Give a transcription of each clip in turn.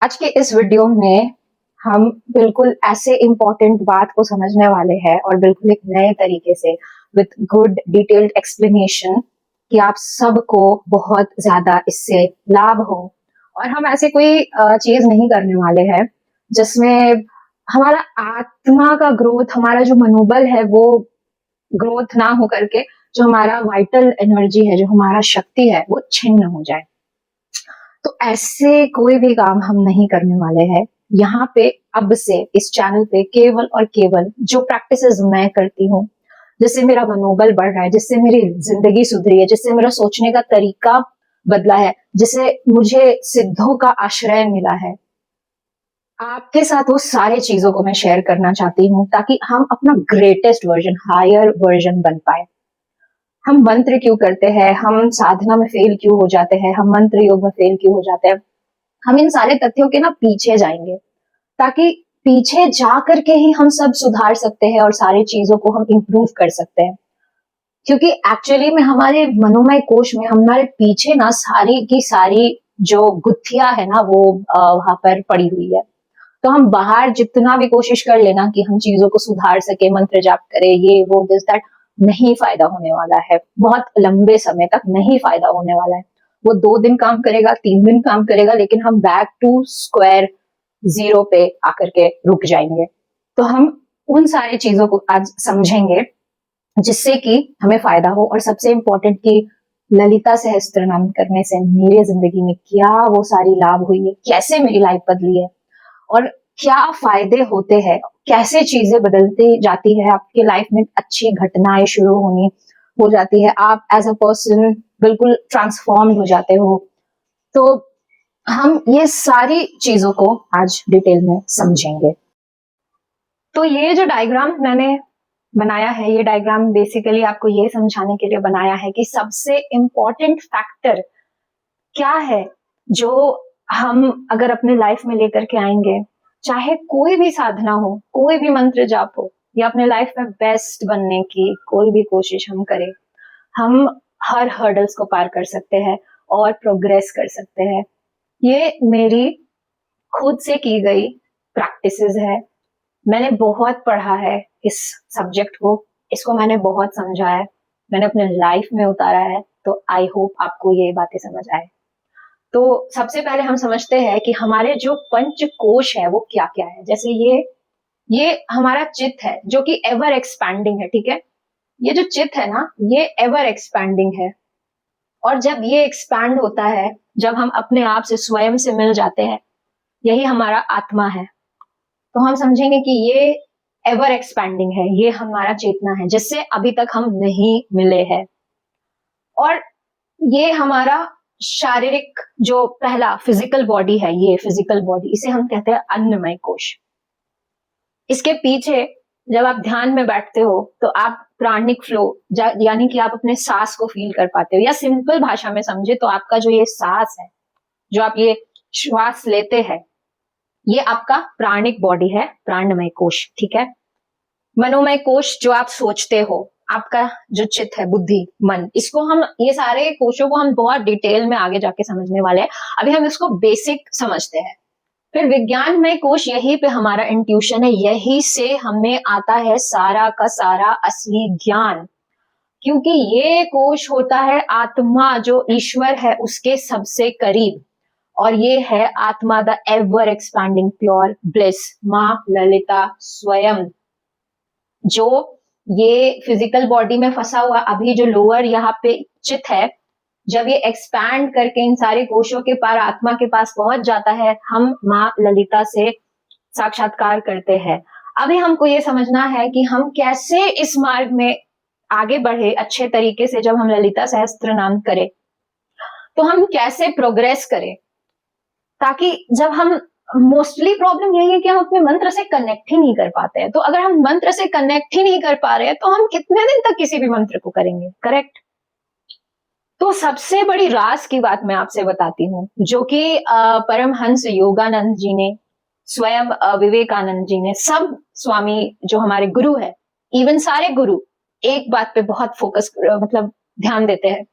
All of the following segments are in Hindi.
आज के इस वीडियो में हम बिल्कुल ऐसे इम्पोर्टेंट बात को समझने वाले हैं और बिल्कुल एक नए तरीके से विद गुड डिटेल्ड एक्सप्लेनेशन कि आप सबको बहुत ज्यादा इससे लाभ हो। और हम ऐसे कोई चीज नहीं करने वाले हैं जिसमें हमारा आत्मा का ग्रोथ, हमारा जो मनोबल है वो ग्रोथ ना हो करके जो हमारा वाइटल एनर्जी है, जो हमारा शक्ति है, वो छिन्न हो जाए। तो ऐसे कोई भी काम हम नहीं करने वाले हैं यहाँ पे। अब से इस चैनल पे केवल और केवल जो प्रैक्टिसेस मैं करती हूँ, जिससे मेरा मनोबल बढ़ रहा है, जिससे मेरी जिंदगी सुधरी है, जिससे मेरा सोचने का तरीका बदला है, जिससे मुझे सिद्धों का आश्रय मिला है, आपके साथ वो सारे चीजों को मैं शेयर करना चाहती हूँ ताकि हम अपना ग्रेटेस्ट वर्जन, हायर वर्जन बन पाए। हम मंत्र क्यों करते हैं, हम साधना में फेल क्यों हो जाते हैं, हम मंत्र योग में फेल क्यों हो जाते हैं, हम इन सारे तथ्यों के ना पीछे जाएंगे ताकि पीछे जा करके ही हम सब सुधार सकते हैं और सारी चीजों को हम इंप्रूव कर सकते हैं। क्योंकि एक्चुअली में हमारे मनोमय कोश में हमारे पीछे ना सारी की सारी जो गुत्थियां है ना वो वहां पर पड़ी हुई है। तो हम बाहर जितना भी कोशिश कर लेना कि हम चीजों को सुधार सके, मंत्र जाप करें, ये वो दिस दैट, नहीं फायदा होने वाला है। बहुत लंबे समय तक नहीं फायदा होने वाला है। वो 2 दिन काम करेगा, 3 दिन काम करेगा, लेकिन हम बैक टू स्क्वायर जीरो पे आकर के रुक जाएंगे। तो हम उन सारी चीजों को आज समझेंगे जिससे कि हमें फायदा हो। और सबसे इंपॉर्टेंट कि ललिता सहस्त्र नाम करने से मेरे जिंदगी में क्या वो सारी लाभ हुई है, कैसे मेरी लाइफ बदली है और क्या फायदे होते हैं, कैसे चीजें बदलती जाती है, आपकी लाइफ में अच्छी घटनाएं शुरू होनी हो जाती है, आप एज अ पर्सन बिल्कुल ट्रांसफॉर्म हो जाते हो। तो हम ये सारी चीजों को आज डिटेल में समझेंगे। तो ये जो डायग्राम मैंने बनाया है, ये डायग्राम बेसिकली आपको ये समझाने के लिए बनाया है कि सबसे इंपॉर्टेंट फैक्टर क्या है जो हम अगर अपने लाइफ में लेकर के आएंगे, चाहे कोई भी साधना हो, कोई भी मंत्र जाप हो, या अपने लाइफ में बेस्ट बनने की कोई भी कोशिश हम करें, हम हर हर्डल्स को पार कर सकते हैं और प्रोग्रेस कर सकते हैं। ये मेरी खुद से की गई प्रैक्टिसेस है। मैंने बहुत पढ़ा है इस सब्जेक्ट को, इसको मैंने बहुत समझा है, मैंने अपने लाइफ में उतारा है। तो आई होप आपको ये बातें समझ आए। तो सबसे पहले हम समझते हैं कि हमारे जो पंच कोश है वो क्या क्या है। जैसे ये हमारा चित्त है जो कि एवर एक्सपैंडिंग है, ठीक है। ये जो चित्त है ना, ये एवर एक्सपैंडिंग है। और जब ये एक्सपैंड होता है, जब हम अपने आप से स्वयं से मिल जाते हैं, यही हमारा आत्मा है। तो हम समझेंगे कि ये एवर एक्सपैंडिंग है, ये हमारा चेतना है जिससे अभी तक हम नहीं मिले हैं। और ये हमारा शारीरिक जो पहला फिजिकल बॉडी है, ये फिजिकल बॉडी, इसे हम कहते हैं अन्नमय कोश। इसके पीछे जब आप ध्यान में बैठते हो तो आप प्राणिक फ्लो, यानी कि आप अपने सांस को फील कर पाते हो, या सिंपल भाषा में समझे तो आपका जो ये सांस है, जो आप ये श्वास लेते हैं, ये आपका प्राणिक बॉडी है, प्राणमय कोश, ठीक है। मनोमय कोश जो आप सोचते हो, आपका जो चित्त है, बुद्धि, मन, इसको हम, ये सारे कोशों को हम बहुत डिटेल में आगे जाके समझने वाले हैं। अभी हम इसको बेसिक समझते हैं। फिर विज्ञान में कोश, यही पे हमारा इंट्यूशन है, यही से हमें आता है सारा का सारा असली ज्ञान। क्योंकि ये कोश होता है आत्मा, जो ईश्वर है उसके सबसे करीब, और ये है आत्मा, the ever expanding pure bliss, मां ललिता स्वयं। जो ये फिजिकल बॉडी में फंसा हुआ अभी जो लोअर यहाँ पे चित्त है, जब ये एक्सपैंड करके इन सारे कोशों के पार आत्मा के पास पहुंच जाता है, हम मां ललिता से साक्षात्कार करते हैं। अभी हमको ये समझना है कि हम कैसे इस मार्ग में आगे बढ़े अच्छे तरीके से। जब हम ललिता सहस्त्र नाम करें तो हम कैसे प्रोग्रेस करें, ताकि जब हम, मोस्टली प्रॉब्लम यही है कि हम अपने मंत्र से कनेक्ट ही नहीं कर पाते हैं। तो अगर हम मंत्र से कनेक्ट ही नहीं कर पा रहे हैं तो हम कितने दिन तक किसी भी मंत्र को करेंगे, करेक्ट। तो सबसे बड़ी राज की बात मैं आपसे बताती हूँ, जो कि परमहंस योगानंद जी ने, स्वयं विवेकानंद जी ने, सब स्वामी जो हमारे गुरु है, इवन सारे गुरु एक बात पे बहुत फोकस, मतलब ध्यान देते हैं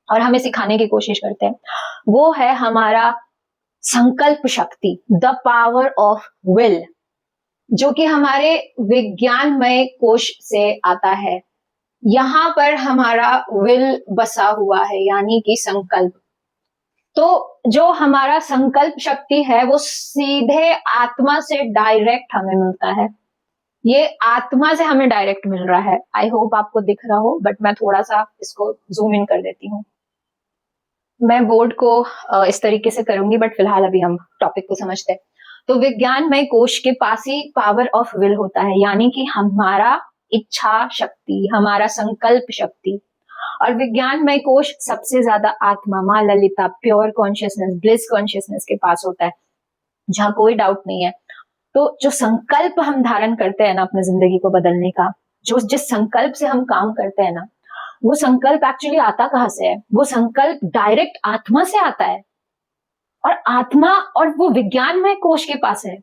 और हमें सिखाने की कोशिश करते हैं। वो है हमारा संकल्प शक्ति, द पावर ऑफ विल, जो कि हमारे विज्ञानमय कोश से आता है। यहाँ पर हमारा विल बसा हुआ है, यानी कि संकल्प। तो जो हमारा संकल्प शक्ति है वो सीधे आत्मा से डायरेक्ट हमें मिलता है। ये आत्मा से हमें डायरेक्ट मिल रहा है। आई होप आपको दिख रहा हो, बट मैं थोड़ा सा इसको जूम इन कर देती हूँ। मैं बोर्ड को इस तरीके से करूंगी, बट फिलहाल अभी हम टॉपिक को समझते हैं। तो विज्ञानमय कोश के पास ही पावर ऑफ विल होता है, यानी कि हमारा इच्छा शक्ति, हमारा संकल्प शक्ति। और विज्ञानमय कोश सबसे ज्यादा आत्मा, माँ Lalita, pure consciousness, bliss consciousness के पास होता है, जहां कोई डाउट नहीं है। तो जो संकल्प हम धारण करते हैं ना अपने जिंदगी को बदलने का, जो जिस संकल्प से हम काम करते हैं ना, वो संकल्प एक्चुअली आता कहाँ से है? वो संकल्प डायरेक्ट आत्मा से आता है। और आत्मा और वो विज्ञानमय कोश के पास है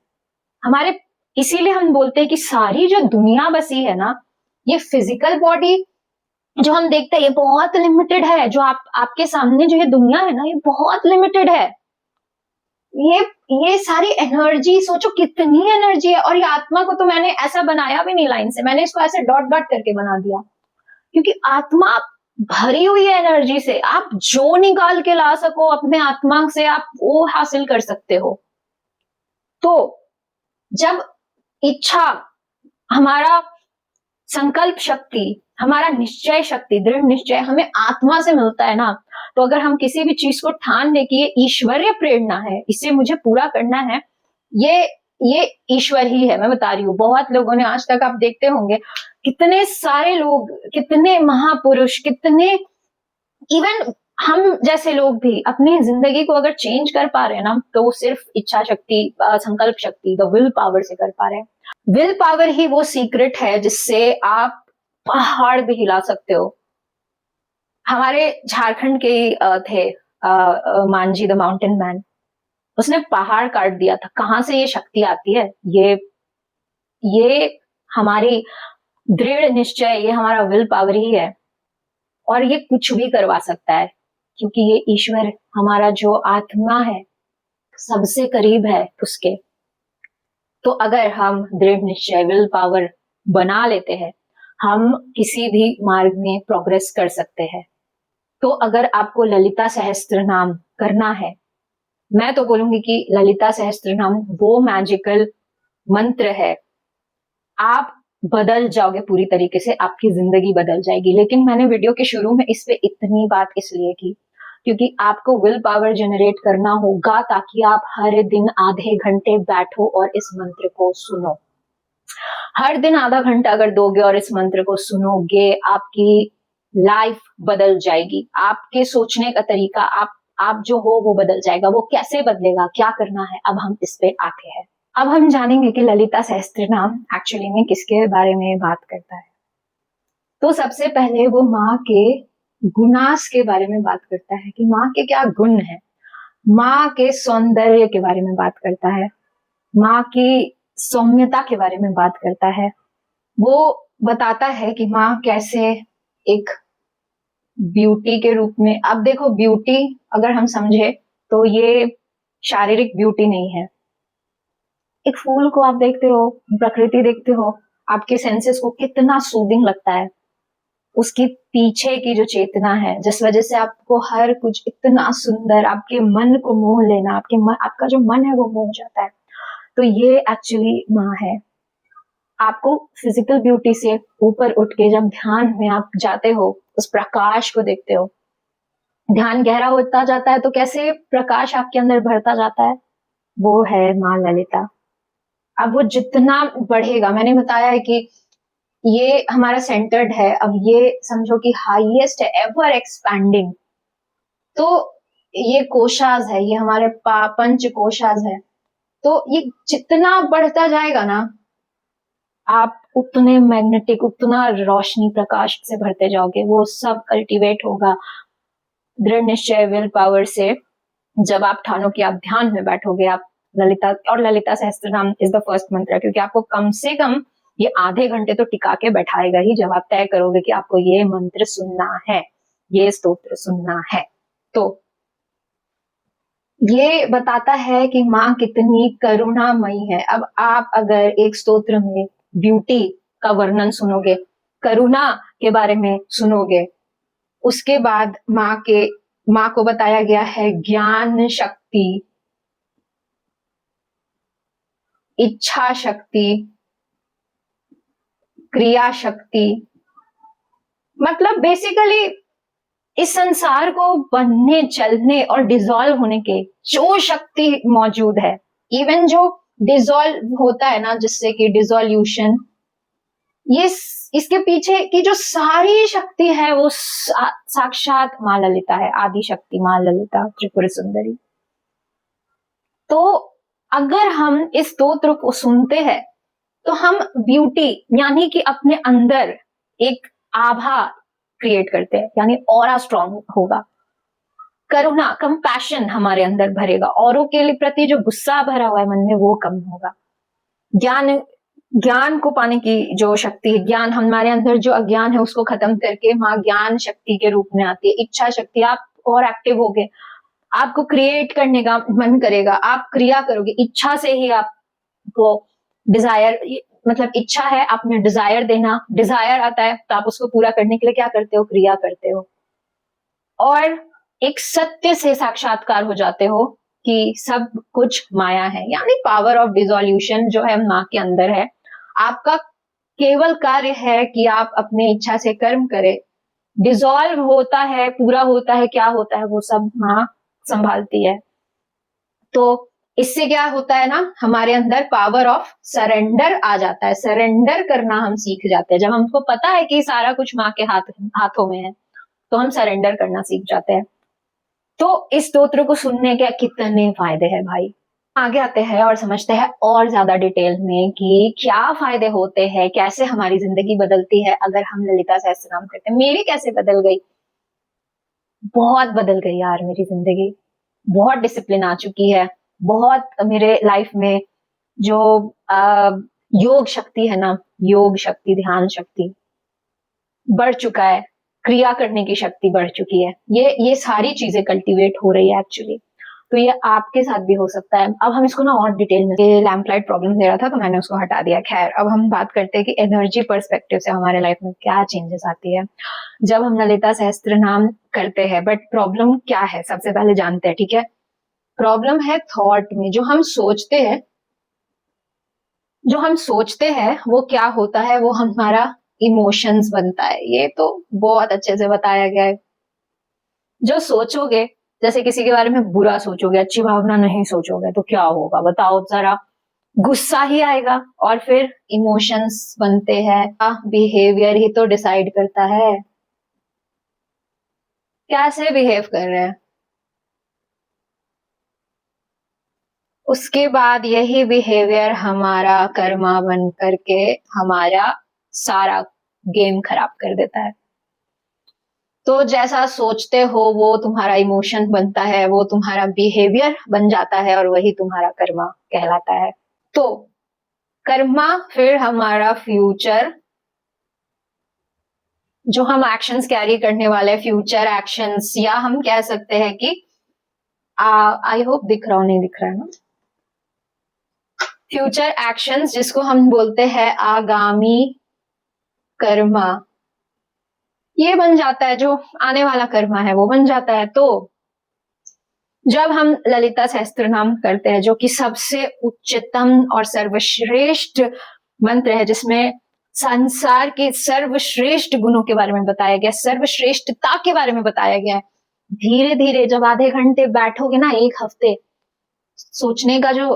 हमारे। इसीलिए हम बोलते हैं कि सारी जो दुनिया बसी है ना, ये फिजिकल बॉडी जो हम देखते हैं ये बहुत लिमिटेड है। जो आपके सामने जो ये दुनिया है ना, ये बहुत लिमिटेड है। ये सारी एनर्जी, सोचो कितनी एनर्जी है। और ये आत्मा को तो मैंने ऐसा बनाया भी नहीं लाइन से, मैंने इसको ऐसे डॉट डॉट करके बना दिया, क्योंकि आत्मा भरी हुई है एनर्जी से। आप जो निकाल के ला सको अपने आत्मा से, आप वो हासिल कर सकते हो। तो जब इच्छा, हमारा संकल्प शक्ति, हमारा निश्चय शक्ति, दृढ़ निश्चय हमें आत्मा से मिलता है ना, तो अगर हम किसी भी चीज को ठान ले कि ये ईश्वरीय प्रेरणा है, इसे मुझे पूरा करना है, ये ईश्वर ही है। मैं बता रही हूँ, बहुत लोगों ने आज तक, आप देखते होंगे कितने सारे लोग, कितने महापुरुष, कितने इवन हम जैसे लोग भी अपनी जिंदगी को अगर चेंज कर पा रहे हैं ना, तो वो सिर्फ इच्छा शक्ति, संकल्प शक्ति, द विल पावर से कर पा रहे हैं। विल पावर ही वो सीक्रेट है जिससे आप पहाड़ भी हिला सकते हो। हमारे झारखंड के थे मांझी द माउंटेन मैन, उसने पहाड़ काट दिया था। कहां से ये शक्ति आती है? ये हमारी दृढ़ निश्चय, ये हमारा विल पावर ही है। और ये कुछ भी करवा सकता है, क्योंकि ये ईश्वर, हमारा जो आत्मा है, सबसे करीब है उसके। तो अगर हम दृढ़ निश्चय, विल पावर बना लेते हैं, हम किसी भी मार्ग में प्रोग्रेस कर सकते हैं। तो अगर आपको ललिता सहस्त्र नाम करना है, मैं तो बोलूंगी कि ललिता सहस्त्र नाम वो मैजिकल मंत्र है, आप बदल जाओगे पूरी तरीके से, आपकी जिंदगी बदल जाएगी। लेकिन मैंने वीडियो के शुरू में इस पे इतनी बात इसलिए की, क्योंकि आपको विल पावर जनरेट करना होगा, ताकि आप हर दिन आधे घंटे बैठो और इस मंत्र को सुनो। हर दिन आधा घंटा अगर दोगे और इस मंत्र को सुनोगे, आपकी लाइफ बदल जाएगी। आपके सोचने का तरीका, आप जो हो वो बदल जाएगा। वो कैसे बदलेगा, क्या करना है, अब हम इस पे आते हैं। अब हम जानेंगे कि ललिता सहस्त्र नाम एक्चुअली में किसके बारे में बात करता है। तो सबसे पहले वो माँ के गुणास के बारे में बात करता है कि माँ के क्या गुण है। माँ के सौंदर्य के बारे में बात करता है, माँ की सौम्यता के बारे में बात करता है। वो बताता है कि माँ कैसे एक ब्यूटी के रूप में, अब देखो ब्यूटी अगर हम समझे तो ये शारीरिक ब्यूटी नहीं है। एक फूल को आप देखते हो, प्रकृति देखते हो, आपके सेंसेस को कितना सूदिंग लगता है। उसके पीछे की जो चेतना है, जिस वजह से आपको हर कुछ इतना सुंदर, आपके मन को मोह लेना, आपका जो मन है वो मोह जाता है। तो ये एक्चुअली माँ है। आपको फिजिकल ब्यूटी से ऊपर उठ के जब ध्यान में आप जाते हो, उस प्रकाश को देखते हो, ध्यान गहरा होता जाता है, तो कैसे प्रकाश आपके अंदर बढ़ता जाता है, वो है माँ ललिता। अब वो जितना बढ़ेगा, मैंने बताया है कि ये हमारा सेंटर्ड है, अब ये समझो कि हाईएस्ट है, एवर एक्सपैंडिंग। तो ये कोशाज है, ये हमारे पंच कोशाज है। तो ये जितना बढ़ता जाएगा ना, आप उतने मैग्नेटिक, उतना रोशनी प्रकाश से भरते जाओगे। वो सब कल्टीवेट होगा दृढ़ निश्चय, विल पावर से। जब आप ठानो कि आप ध्यान में बैठोगे, आप ललिता, और ललिता सहस्त्र नाम इज द फर्स्ट मंत्र, क्योंकि आपको कम से कम ये आधे घंटे तो टिका के बैठाएगा ही, जब आप तय करोगे कि आपको ये मंत्र सुनना है, ये स्तोत्र सुनना है। तो ये बताता है कि माँ कितनी करुणामयी है। अब आप अगर एक स्तोत्र में ब्यूटी का वर्णन सुनोगे, करुणा के बारे में सुनोगे, उसके बाद माँ को बताया गया है ज्ञान शक्ति, इच्छा शक्ति, क्रिया शक्ति, मतलब बेसिकली इस संसार को बनने, चलने और डिसॉल्व होने के जो शक्ति मौजूद है, इवन जो डिसॉल्व होता है ना, जिससे कि डिसोल्यूशन, ये इसके पीछे की जो सारी शक्ति है वो साक्षात माँ ललिता है, आदि शक्ति माँ ललिता त्रिपुर सुंदरी। तो अगर हम इस स्तोत्र को सुनते हैं तो हम ब्यूटी यानी कि अपने अंदर एक आभा क्रिएट करते हैं, यानी ऑरा स्ट्रांग होगा। करुणा, कंपैशन हमारे अंदर भरेगा, औरों के प्रति जो गुस्सा भरा हुआ है मन में वो कम होगा। ज्ञान को पाने की जो शक्ति है, ज्ञान हमारे अंदर जो अज्ञान है उसको खत्म करके माँ ज्ञान शक्ति के रूप में आती है। इच्छा शक्ति, आप और एक्टिव होगे, आपको क्रिएट करने का मन करेगा, आप क्रिया करोगे, इच्छा से ही आपको डिजायर, मतलब इच्छा है आप में डिजायर देना, डिजायर आता है तो आप उसको पूरा करने के लिए क्या करते हो, क्रिया करते हो, और एक सत्य से साक्षात्कार हो जाते हो कि सब कुछ माया है, यानी पावर ऑफ डिसोल्यूशन जो है माँ के अंदर है। आपका केवल कार्य है कि आप अपने इच्छा से कर्म करें, डिसॉल्व होता है, पूरा होता है, क्या होता है वो सब माँ संभालती है। तो इससे क्या होता है ना, हमारे अंदर पावर ऑफ सरेंडर आ जाता है, सरेंडर करना हम सीख जाते हैं। जब हमको पता है कि सारा कुछ माँ के हाथों में है तो हम सरेंडर करना सीख जाते हैं। तो इस स्तोत्र को सुनने के कितने फायदे हैं भाई। आगे आते हैं और समझते हैं और ज्यादा डिटेल में कि क्या फायदे होते हैं, कैसे हमारी जिंदगी बदलती है अगर हम ललिता सहस्त्रनाम करते हैं। मेरी कैसे बदल गई, बहुत बदल गई यार मेरी जिंदगी, बहुत डिसिप्लिन आ चुकी है, बहुत मेरे लाइफ में जो योग शक्ति है ना, योग शक्ति, ध्यान शक्ति बढ़ चुका है, क्रिया करने की शक्ति बढ़ चुकी है, ये सारी चीजें कल्टीवेट हो रही है एक्चुअली। तो ये आपके साथ भी हो सकता है। अब हम इसको ना और डिटेल में, लैम्प लाइट प्रॉब्लम दे रहा था तो मैंने उसको हटा दिया। खैर, अब हम बात करते हैं कि एनर्जी पर्सपेक्टिव से हमारे लाइफ में क्या चेंजेस आती है जब हम ललिता सहस्त्र नाम करते हैं। बट प्रॉब्लम क्या है सबसे पहले जानते हैं, ठीक है। प्रॉब्लम है थॉट में, जो हम सोचते हैं वो क्या होता है, वो हमारा इमोशंस बनता है। ये तो बहुत अच्छे से बताया गया है। जो सोचोगे, जैसे किसी के बारे में बुरा सोचोगे, अच्छी भावना नहीं सोचोगे तो क्या होगा बताओ जरा, गुस्सा ही आएगा, और फिर इमोशंस बनते हैं। बिहेवियर ही तो डिसाइड करता है कैसे बिहेव कर रहे हैं। उसके बाद यही बिहेवियर हमारा कर्मा बन करके हमारा सारा गेम खराब कर देता है। तो जैसा सोचते हो वो तुम्हारा इमोशन बनता है, वो तुम्हारा बिहेवियर बन जाता है, और वही तुम्हारा कर्मा कहलाता है। तो कर्मा फिर हमारा फ्यूचर, जो हम एक्शंस कैरी करने वाले फ्यूचर एक्शंस, या हम कह सकते हैं कि आई होप दिख रहा हो, नहीं दिख रहा है ना, फ्यूचर एक्शंस जिसको हम बोलते हैं आगामी कर्मा, ये बन जाता है, जो आने वाला कर्मा है वो बन जाता है। तो जब हम ललिता सहस्त्र नाम करते हैं, जो कि सबसे उच्चतम और सर्वश्रेष्ठ मंत्र है, जिसमें संसार के सर्वश्रेष्ठ गुणों के बारे में बताया गया, सर्वश्रेष्ठता के बारे में बताया गया है। धीरे धीरे जब आधे घंटे बैठोगे ना, एक हफ्ते, सोचने का जो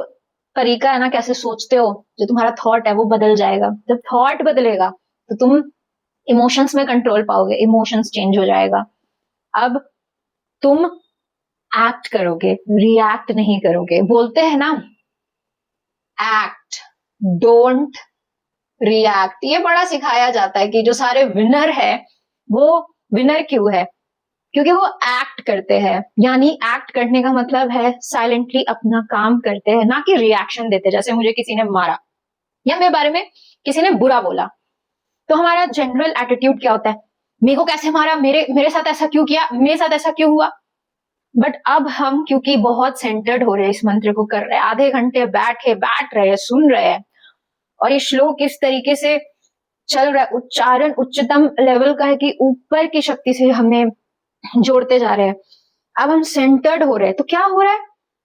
तरीका है ना, कैसे सोचते हो, जो तुम्हारा थॉट है वो बदल जाएगा। जब थॉट बदलेगा तो तुम इमोशंस में कंट्रोल पाओगे, इमोशंस चेंज हो जाएगा। अब तुम एक्ट करोगे, रिएक्ट नहीं करोगे। बोलते हैं ना, एक्ट, डोंट रिएक्ट। ये बड़ा सिखाया जाता है कि जो सारे विनर है वो विनर क्यों है, क्योंकि वो एक्ट करते हैं। यानी एक्ट करने का मतलब है साइलेंटली अपना काम करते हैं, ना कि रिएक्शन देते। जैसे मुझे किसी ने मारा या मेरे बारे में किसी ने बुरा बोला, तो हमारा जनरल एटीट्यूड क्या होता है, मेरे को कैसे मारा, मेरे साथ ऐसा क्यों किया, मेरे साथ ऐसा क्यों हुआ। बट अब हम क्योंकि बहुत सेंटर्ड हो रहे हैं, इस मंत्र को कर रहे हैं, आधे घंटे बैठ रहे हैं, सुन रहे हैं, और ये श्लोक इस तरीके से चल रहा है, उच्चारण उच्चतम लेवल का है कि ऊपर की शक्ति से हमें जोड़ते जा रहे हैं। अब हम सेंटर्ड हो रहे हैं, तो क्या हो रहा है,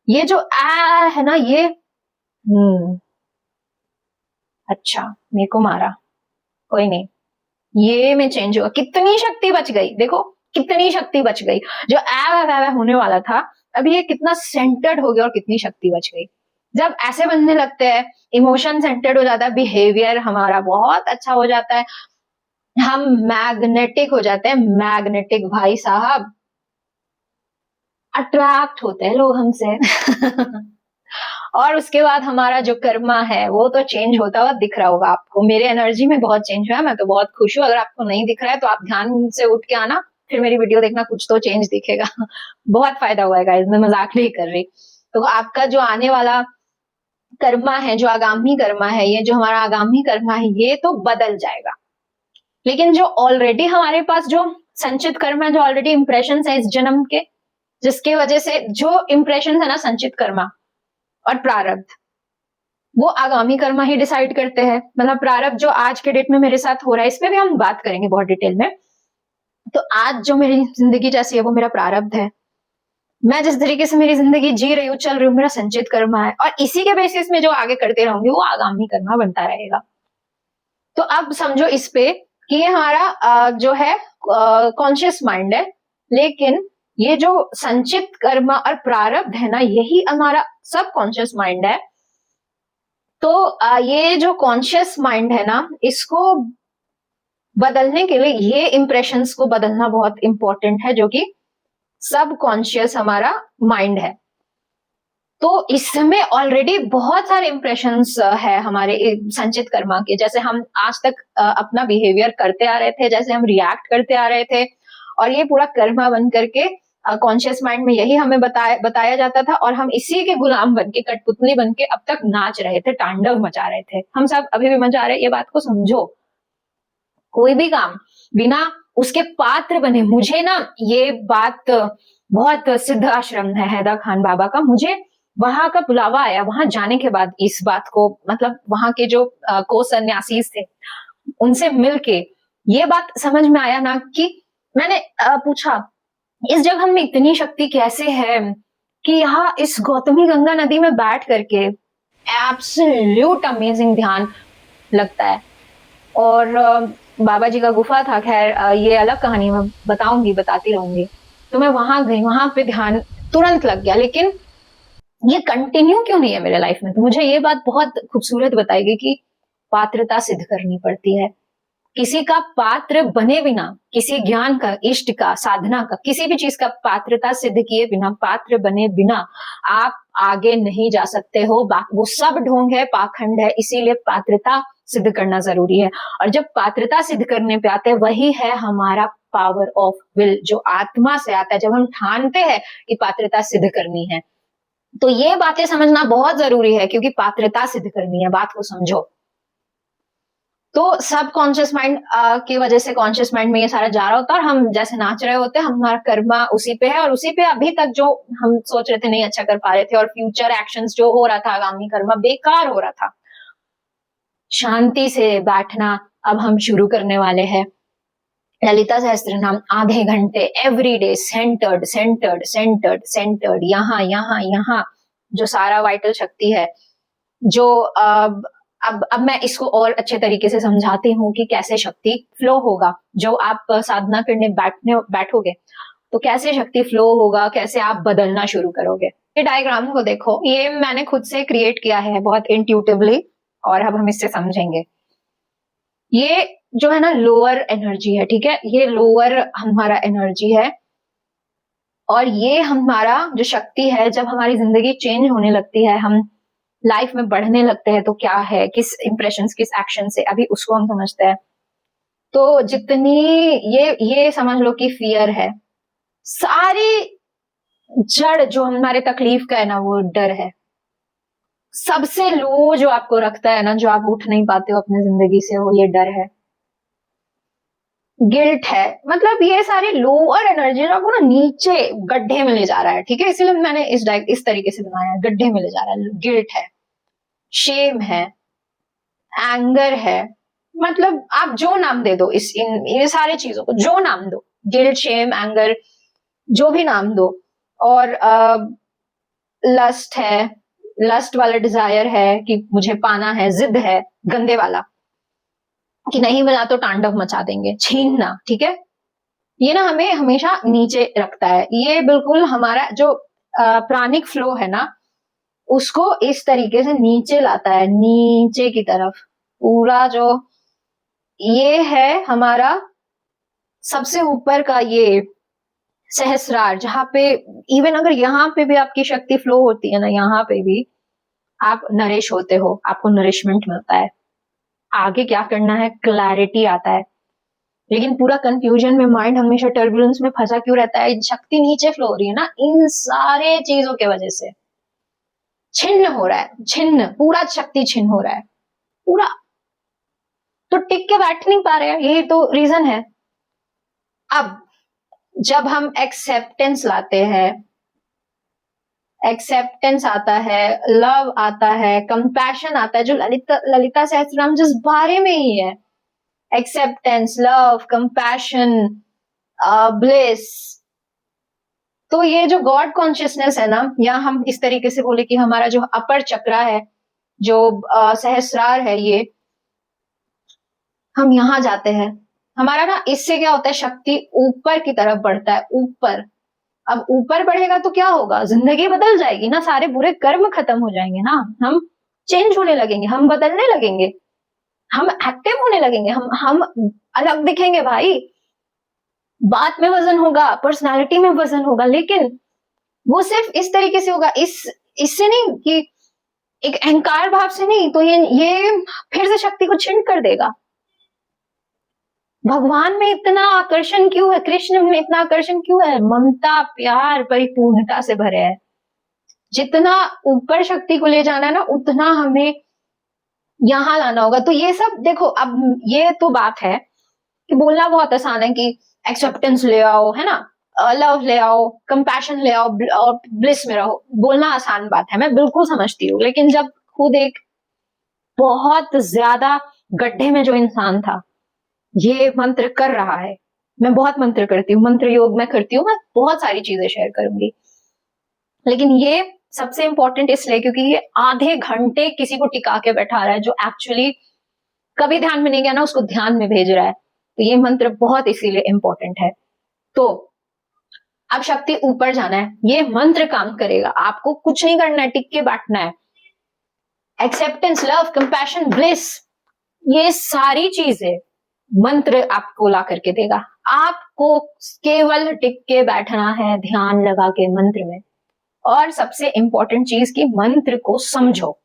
ये जो आ है ना, ये अच्छा मेरे को मारा, कोई नहीं, ये में चेंज हुआ, कितनी शक्ति बच गई, देखो कितनी शक्ति बच गई। जो आ होने वाला था, अभी ये कितना सेंटर्ड हो गया और कितनी शक्ति बच गई। जब ऐसे बनने लगते हैं, इमोशन सेंटर्ड हो जाता है, बिहेवियर हमारा बहुत अच्छा हो जाता है, हम मैग्नेटिक हो जाते हैं, मैग्नेटिक भाई साहब, अट्रैक्ट होते हैं लोग हमसे। और उसके बाद हमारा जो कर्मा है वो तो चेंज होता हुआ दिख रहा होगा आपको, मेरे एनर्जी में बहुत चेंज हुआ है, मैं तो बहुत खुश हूँ। अगर आपको नहीं दिख रहा है तो आप ध्यान से उठ के आना, फिर मेरी वीडियो देखना, कुछ तो चेंज दिखेगा। बहुत फायदा हुआ है गाइस, मैं मजाक नहीं कर रही। तो आपका जो आने वाला कर्मा है, जो आगामी कर्मा है, ये जो हमारा आगामी कर्मा है, ये तो बदल जाएगा। लेकिन जो ऑलरेडी हमारे पास जो संचित कर्म है, जो ऑलरेडी इंप्रेशन है इस जन्म के, जिसके वजह से जो इंप्रेशन है ना, संचित कर्मा और प्रारब्ध, वो आगामी कर्मा ही डिसाइड करते हैं। मतलब प्रारब्ध जो आज के डेट में मेरे साथ हो रहा है, इस पे भी हम बात करेंगे बहुत डिटेल में। तो आज जो मेरी जिंदगी जैसी है वो मेरा प्रारब्ध है, मैं जिस तरीके से मेरी जिंदगी जी रही हूँ, चल रही हूँ, मेरा संचित कर्मा है, और इसी के बेसिस में जो आगे करते रहूंगी वो आगामी कर्मा बनता रहेगा। तो अब समझो इस पे कि ये हमारा जो है कॉन्शियस माइंड है, लेकिन ये जो संचित कर्म और प्रारब्ध है ना, यही हमारा सब कॉन्शियस माइंड है। तो ये जो कॉन्शियस माइंड है ना, इसको बदलने के लिए ये इंप्रेशंस को बदलना बहुत इंपॉर्टेंट है, जो कि सब कॉन्शियस हमारा माइंड है। तो इसमें ऑलरेडी बहुत सारे इंप्रेशंस है हमारे संचित कर्मा के। जैसे हम आज तक अपना बिहेवियर करते आ रहे थे, जैसे हम रिएक्ट करते आ रहे थे, और ये पूरा कर्मा बन करके कॉन्शियस माइंड में यही हमें बताया जाता था, और हम इसी के गुलाम बन के, कठपुतली बन के अब तक नाच रहे थे, तांडव मचा रहे थे। हम सब अभी भी मचा रहे हैं, ये बात को समझो। कोई भी काम बिना उसके पात्र बने, मुझे ना ये बात बहुत सिद्ध आश्रम है हैदर खान बाबा का, मुझे वहां का बुलावा आया, वहां जाने के बाद इस बात को, मतलब वहां के जो को सन्यासी थे उनसे मिलके ये बात समझ में आया ना, कि मैंने पूछा इस जगह में इतनी शक्ति कैसे है कि यहाँ इस गौतमी गंगा नदी में बैठ करके एब्सोल्यूट अमेजिंग ध्यान लगता है। और बाबा जी का गुफा था, खैर ये अलग कहानी मैं बताऊंगी, बताती रहूंगी। तो मैं वहां गई, वहां पे ध्यान तुरंत लग गया, लेकिन ये कंटिन्यू क्यों नहीं है मेरे लाइफ में। तो मुझे ये बात बहुत खूबसूरत बताई गई कि पात्रता सिद्ध करनी पड़ती है। किसी का पात्र बने बिना, किसी ज्ञान का, इष्ट का, साधना का, किसी भी चीज का पात्रता सिद्ध किए बिना, पात्र बने बिना आप आगे नहीं जा सकते हो। वो सब ढोंग है, पाखंड है, इसीलिए पात्रता सिद्ध करना जरूरी है। और जब पात्रता सिद्ध करने पे आते हैं, वही है हमारा पावर ऑफ विल, जो आत्मा से आता है, जब हम ठानते हैं कि पात्रता सिद्ध करनी है। तो ये बातें समझना बहुत जरूरी है, क्योंकि पात्रता सिद्ध करनी है, बात को समझो। तो सब कॉन्शियस माइंड की वजह से कॉन्शियस माइंड में ये सारा जा रहा होता है, और हम जैसे नाच रहे होते हैं, हमारा कर्मा उसी पे है, और उसी पे अभी तक जो हम सोच रहे थे नहीं अच्छा कर पा रहे थे, और फ्यूचर एक्शंस जो हो रहा था, आगामी कर्मा बेकार हो रहा था। शांति से बैठना अब हम शुरू करने वाले हैं। ललिता सहस्त्र नाम आधे घंटे every day, centred centred centred centred, यहाँ यहाँ यहाँ, जो सारा वाइटल शक्ति है, जो अब मैं इसको और अच्छे तरीके से समझाती हूँ कि कैसे शक्ति फ्लो होगा। जो आप साधना करने बैठोगे तो कैसे शक्ति फ्लो होगा, कैसे आप बदलना शुरू करोगे। ये डायग्राम को देखो, ये मैंने खुद से क्रिएट किया है बहुत इंट्यूटिवली, और अब हम इससे समझेंगे। ये जो है ना लोअर एनर्जी है, ठीक है, ये लोअर हमारा एनर्जी है, और ये हमारा जो शक्ति है, जब हमारी जिंदगी चेंज होने लगती है, हम लाइफ में बढ़ने लगते हैं, तो क्या है, किस इंप्रेशंस, किस एक्शन से, अभी उसको हम समझते हैं। तो जितनी ये समझ लो कि फियर है, सारी जड़ जो हमारे तकलीफ का है ना, वो डर है। सबसे लो जो आपको रखता है ना, जो आप उठ नहीं पाते हो अपने जिंदगी से, वो ये डर है। गिल्ट है, मतलब ये सारे लोअर एनर्जी आपको ना नीचे गड्ढे में ले जा रहा है, ठीक है, इसीलिए मैंने इस तरीके से बनाया है, गड्ढे में ले जा रहा है। गिल्ट है, शेम है, एंगर है, मतलब आप जो नाम दे दो ये सारे चीजों को, जो नाम दो, गिल्ट, शेम, एंगर, जो भी नाम दो। और लस्ट है, लस्ट वाला डिजायर है कि मुझे पाना है, जिद है, गंदे वाला कि नहीं मिला तो तांडव मचा देंगे, छीनना, ठीक है, ये ना हमें हमेशा नीचे रखता है। ये बिल्कुल हमारा जो प्राणिक फ्लो है ना, उसको इस तरीके से नीचे लाता है, नीचे की तरफ। पूरा जो ये है हमारा सबसे ऊपर का ये सहस्रार, जहां पे इवन अगर यहाँ पे भी आपकी शक्ति फ्लो होती है ना, यहाँ पे भी आप नरिश होते हो, आपको नरिशमेंट मिलता है, आगे क्या करना है क्लैरिटी आता है। लेकिन पूरा कंफ्यूजन में माइंड हमेशा टर्बुलेंस में फंसा क्यों रहता है? शक्ति नीचे फ्लो हो रही है ना, इन सारे चीजों के वजह से छिन्न हो रहा है, छिन्न, पूरा शक्ति छिन्न हो रहा है पूरा, तो टिक के बैठ नहीं पा रहे हैं, यही तो रीजन है। अब जब हम एक्सेप्टेंस लाते हैं, एक्सेप्टेंस आता है, लव आता है, कंपैशन आता है, जो ललिता सहस्त्रनाम जिस बारे में ही है, एक्सेप्टेंस, लव, कंपैशन, ब्लिस। तो ये जो गॉड कॉन्शियसनेस है ना, या हम इस तरीके से बोले कि हमारा जो अपर चक्रा है, जो सहस्रार है, ये हम यहां जाते हैं, हमारा ना इससे क्या होता है, शक्ति ऊपर की तरफ बढ़ता है, ऊपर। अब ऊपर बढ़ेगा तो क्या होगा, जिंदगी बदल जाएगी ना, सारे बुरे कर्म खत्म हो जाएंगे ना, हम चेंज होने लगेंगे, हम बदलने लगेंगे, हम एक्टिव होने लगेंगे, हम अलग दिखेंगे भाई, बात में वजन होगा, पर्सनालिटी में वजन होगा। लेकिन वो सिर्फ इस तरीके से होगा, इससे नहीं कि एक अहंकार भाव से नहीं, तो ये फिर से शक्ति को छिन्न कर देगा। भगवान में इतना आकर्षण क्यों है, कृष्ण में इतना आकर्षण क्यों है? ममता, प्यार, परिपूर्णता से भरे है। जितना ऊपर शक्ति को ले जाना है ना, उतना हमें यहां लाना होगा। तो ये सब देखो, अब ये तो बात है कि बोलना बहुत आसान है कि एक्सेप्टेंस ले आओ, है ना, लव ले आओ, कंपैशन ले आओ और ब्लिस में रहो, बोलना आसान बात है, मैं बिल्कुल समझती हूँ। लेकिन जब खुद एक बहुत ज्यादा गड्ढे में जो इंसान था, ये मंत्र कर रहा है, मैं बहुत मंत्र करती हूँ, मंत्र योग में करती हूँ, मैं बहुत सारी चीजें शेयर करूंगी, लेकिन ये सबसे इंपॉर्टेंट इसलिए क्योंकि ये आधे घंटे किसी को टिका के बैठा रहा है, जो एक्चुअली कभी ध्यान में नहीं गया ना, उसको ध्यान में भेज रहा है। तो ये मंत्र बहुत इसीलिए इंपॉर्टेंट है। तो अब शक्ति ऊपर जाना है, ये मंत्र काम करेगा, आपको कुछ नहीं करना है, टिक के बैठना है। एक्सेप्टेंस, लव, कंपैशन, ब्लिस, ये सारी चीजें मंत्र आपको ला करके देगा। आपको केवल टिक के बैठना है, ध्यान लगा के मंत्र में। और सबसे इंपॉर्टेंट चीज की मंत्र को समझो।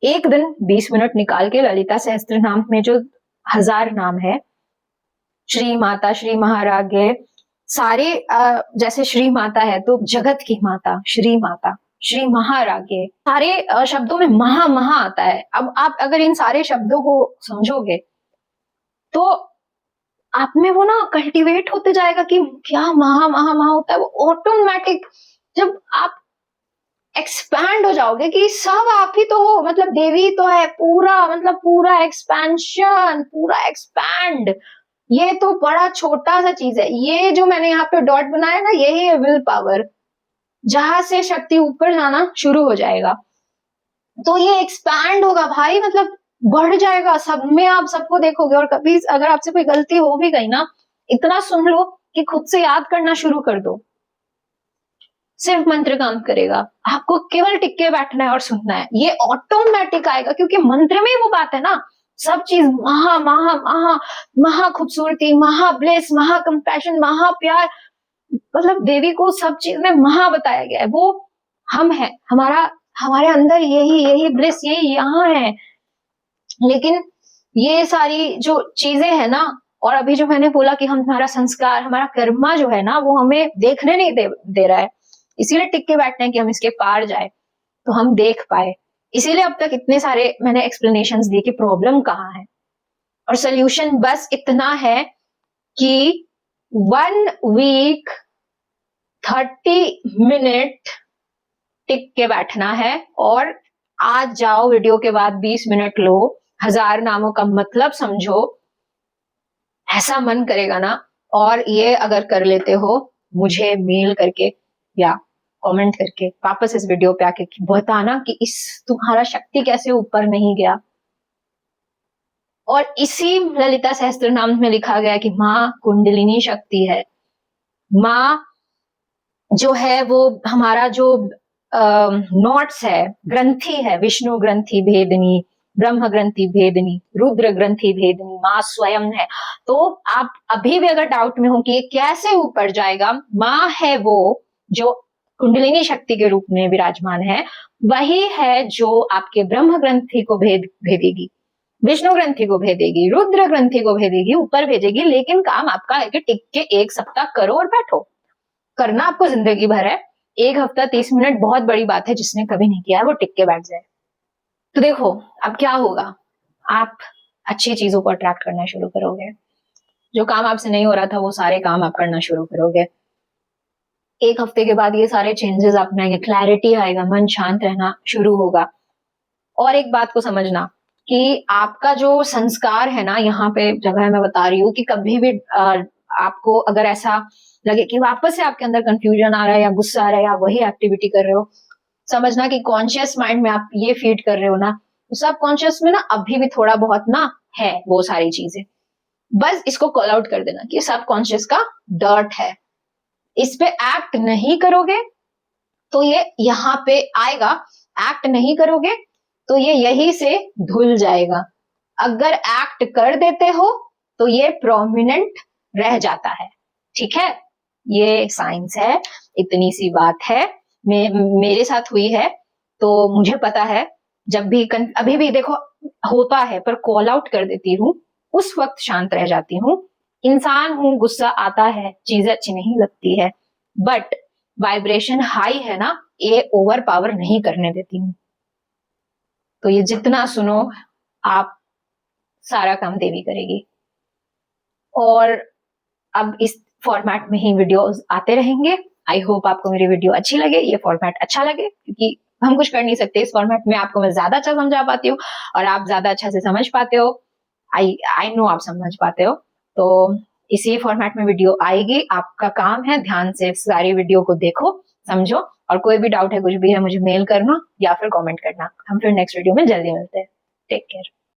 एक दिन 20 मिनट निकाल के ललिता सहस्त्र नाम में जो 1000 नाम है, श्री माता, श्री महाराज्ञ, सारे जैसे श्री माता है तो जगत की माता श्री माता, श्री महाराज्ञ, सारे शब्दों में महा महा आता है। अब आप अगर इन सारे शब्दों को समझोगे तो आप में वो ना कल्टीवेट होते जाएगा कि क्या महा महा महा होता है, वो ऑटोमेटिक जब आप एक्सपैंड हो जाओगे कि सब आप ही तो हो, मतलब देवी तो है, पूरा मतलब पूरा एक्सपेंशन, पूरा एक्सपैंड। ये तो बड़ा छोटा सा चीज है, ये जो मैंने यहाँ पे डॉट बनाया ना, यही है विल पावर, जहां से शक्ति ऊपर जाना शुरू हो जाएगा। तो ये एक्सपैंड होगा भाई, मतलब बढ़ जाएगा, सब में आप सबको देखोगे। और कभी अगर आपसे कोई गलती हो भी गई ना, इतना सुन लो कि खुद से याद करना शुरू कर दो, सिर्फ मंत्र काम करेगा। आपको केवल टिक के बैठना है और सुनना है, ये ऑटोमेटिक आएगा, क्योंकि मंत्र में वो बात है ना, सब चीज महा महा महा, महा खूबसूरती, महा ब्लेस, महा कंपैशन, महा प्यार, मतलब देवी को सब चीज में महा बताया गया है। वो हम है, हमारे अंदर यही ब्लेस, यही यहाँ है। लेकिन ये सारी जो चीजें है ना, और अभी जो मैंने बोला कि हमारा संस्कार, हमारा कर्मा जो है ना, वो हमें देखने नहीं दे रहा है, इसीलिए टिक के बैठते हैं कि हम इसके पार जाए तो हम देख पाए। इसीलिए अब तक इतने सारे मैंने एक्सप्लेनेशंस दिए कि प्रॉब्लम कहाँ है, और सोल्यूशन बस इतना है कि 1 वीक 30 मिनट टिक के बैठना है, और आज जाओ वीडियो के बाद 20 मिनट लो, 1000 नामों का मतलब समझो, ऐसा मन करेगा ना। और ये अगर कर लेते हो, मुझे मेल करके या कमेंट करके वापस इस वीडियो पे आके बताना कि इस तुम्हारा शक्ति कैसे ऊपर नहीं गया। और इसी ललिता सहस्त्र नाम में लिखा गया कि माँ कुंडलिनी शक्ति है, माँ जो है वो हमारा जो नोट्स है, ग्रंथि है, विष्णु ग्रंथि भेदनी, ब्रह्म ग्रंथि भेदनी, रुद्र ग्रंथि भेदनी माँ स्वयं है। तो आप अभी भी अगर डाउट में हो कि ये कैसे ऊपर जाएगा, माँ है वो जो कुंडलिनी शक्ति के रूप में विराजमान है, वही है जो आपके ब्रह्म ग्रंथि को भेदेगी, विष्णु ग्रंथि को भेदेगी, रुद्र ग्रंथि को भेदेगी, ऊपर भेजेगी। लेकिन काम आपका है कि टिक के 1 सप्ताह करो और बैठो। करना आपको जिंदगी भर है, 1 हफ्ता 30 मिनट बहुत बड़ी बात है, जिसने कभी नहीं किया है वो टिक के बैठ जाए। तो देखो अब क्या होगा, आप अच्छी चीजों को अट्रैक्ट करना शुरू करोगे, जो काम आपसे नहीं हो रहा था वो सारे काम आप करना शुरू करोगे। 1 हफ्ते के बाद ये सारे चेंजेस आप में आएंगे, क्लैरिटी आएगा, मन शांत रहना शुरू होगा। और एक बात को समझना कि आपका जो संस्कार है ना, यहाँ पे जगह मैं बता रही हूँ कि कभी भी आपको अगर ऐसा लगे कि वापस से आपके अंदर कंफ्यूजन आ रहा है या गुस्सा आ रहा है या वही एक्टिविटी कर रहे हो, समझना कि कॉन्शियस माइंड में आप ये फीड कर रहे हो ना, सब कॉन्शियस में ना अभी भी थोड़ा बहुत ना है वो सारी चीजें। बस इसको कॉल आउट कर देना कि सब कॉन्शियस का डर्ट है, इस पे एक्ट नहीं करोगे तो ये यहाँ पे आएगा, एक्ट नहीं करोगे तो ये यही से धुल जाएगा। अगर एक्ट कर देते हो तो ये प्रोमिनेंट रह जाता है। ठीक है, ये साइंस है, इतनी सी बात है, मेरे साथ हुई है तो मुझे पता है। जब भी अभी भी देखो होता है पर कॉल आउट कर देती हूँ, उस वक्त शांत रह जाती हूँ। इंसान हूँ, गुस्सा आता है, चीजें अच्छी नहीं लगती है, बट वाइब्रेशन हाई है ना, ये ओवर पावर नहीं करने देती हूँ। तो ये जितना सुनो आप, सारा काम देवी करेगी। और अब इस फॉर्मेट में ही वीडियोस आते रहेंगे। आई होप आपको मेरी वीडियो अच्छी लगे, ये फॉर्मेट अच्छा लगे, क्योंकि हम कुछ कर नहीं सकते इस फॉर्मेट में, आपको मैं ज्यादा अच्छा समझा पाती हूँ और आप ज्यादा अच्छा से समझ पाते हो। आई नो आप समझ पाते हो। तो इसी फॉर्मेट में वीडियो आएगी, आपका काम है ध्यान से सारी वीडियो को देखो, समझो, और कोई भी डाउट है, कुछ भी है, मुझे मेल करना या फिर कमेंट करना। हम फिर नेक्स्ट वीडियो में जल्दी मिलते हैं। Take care.